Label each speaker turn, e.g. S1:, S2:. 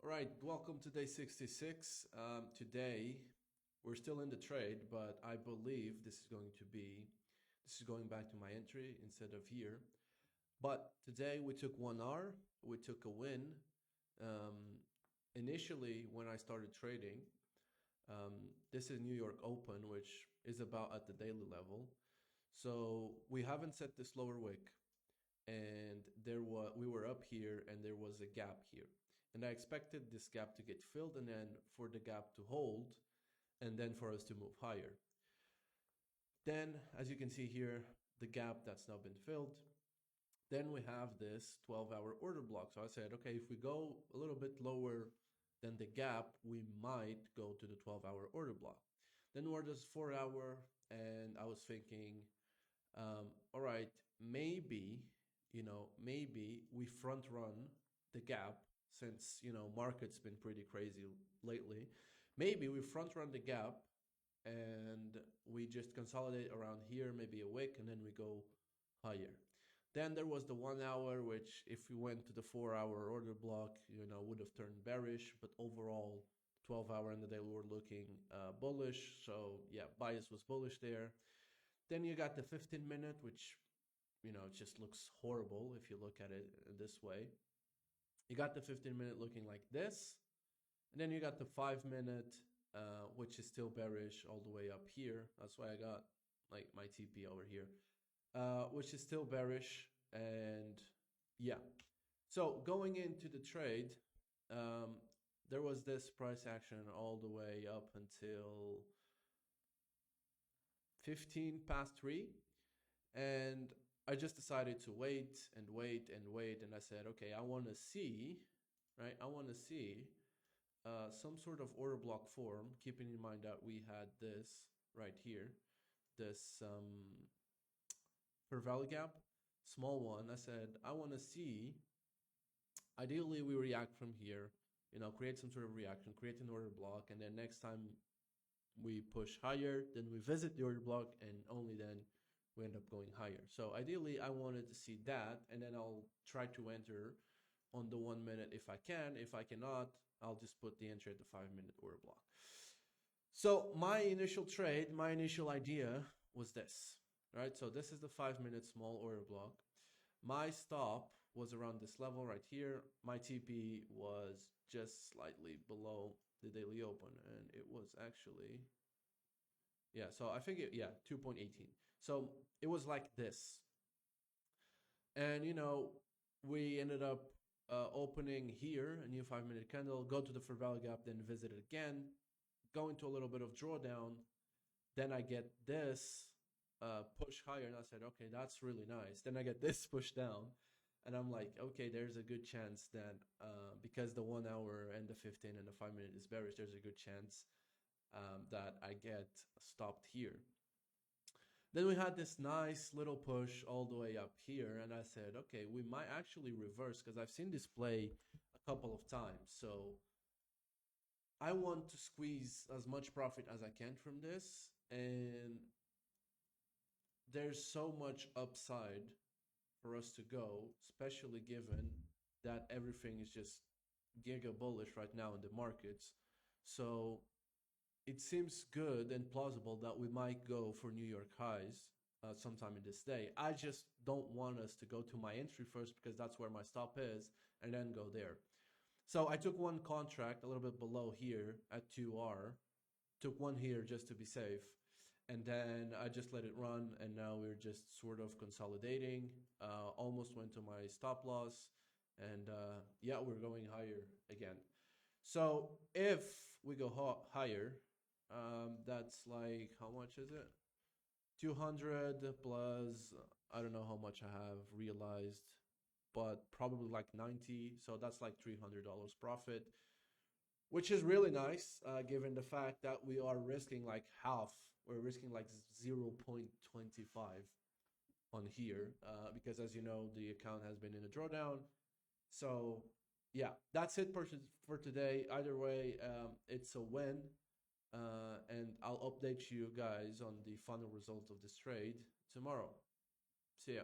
S1: All right, welcome to day 66. Today, we're still in the trade, but I believe this is going back to my entry instead of here. But today we took 1 hour, we took a win. Um, Initially, when I started trading, this is New York Open, which is about at the daily level. So we haven't set this lower wick, and we were up here and there was a gap here, and I expected this gap to get filled and then for the gap to hold and then for us to move higher. Then, as you can see here, the gap that's now been filled. Then we have this 12-hour order block. So I said, okay, if we go a little bit lower than the gap, we might go to the 12-hour order block. Then we're this 4-hour, and I was thinking, all right, maybe we front run the gap since, market's been pretty crazy lately. Maybe we front run the gap and we just consolidate around here, maybe a wick, and then we go higher. Then there was the 1 hour, which if we went to the 4-hour order block, would have turned bearish, but overall 12-hour and the daily were looking bullish. So yeah, bias was bullish there. Then you got the 15-minute, which, it just looks horrible if you look at it this way. You got the 15-minute looking like this. And then you got the 5-minute, which is still bearish all the way up here. That's why I got like my TP over here, which is still bearish. And yeah, so going into the trade, there was this price action all the way up until 15 past 3. And I just decided to wait and wait and wait. And I said, okay, I want to see, right? I want to see some sort of order block form, keeping in mind that we had this right here, this fair value gap, small one. I said, I want to see, ideally we react from here, create some sort of reaction, create an order block. And then next time we push higher, then we visit the order block, and only then we end up going higher. So ideally I wanted to see that, and then I'll try to enter on the 1 minute if I can. If I cannot, I'll just put the entry at the 5-minute order block. So my initial trade, my initial idea was this, right? So this is the 5-minute small order block. My stop was around this level right here. My TP was just slightly below the daily open, and it was actually, yeah, so I think 2.18. So it was like this. And, we ended up opening here, a new 5-minute candle, go to the fair value gap, then visit it again, go into a little bit of drawdown. Then I get this push higher, and I said, okay, that's really nice. Then I get this push down, and I'm like, okay, there's a good chance that because the 1 hour and the 15 and the 5-minute is bearish, there's a good chance that I get stopped here. Then we had this nice little push all the way up here, and I said, okay, we might actually reverse, because I've seen this play a couple of times. So I want to squeeze as much profit as I can from this, and there's so much upside for us to go, especially given that everything is just giga bullish right now in the markets. So it seems good and plausible that we might go for New York highs sometime in this day. I just don't want us to go to my entry first, because that's where my stop is, and then go there. So I took one contract a little bit below here at 2R, took one here just to be safe, and then I just let it run, and now we're just sort of consolidating. Almost went to my stop loss, and yeah, we're going higher again. So if we go higher, that's like, how much is it? 200 plus, I don't know how much I have realized, but probably like 90. So that's like $300 profit, which is really nice, given the fact that we are risking like half. We're risking like 0.25 on here, because as you know, the account has been in a drawdown. So yeah, that's it for today. Either way, it's a win. And I'll update you guys on the final result of this trade tomorrow. See ya.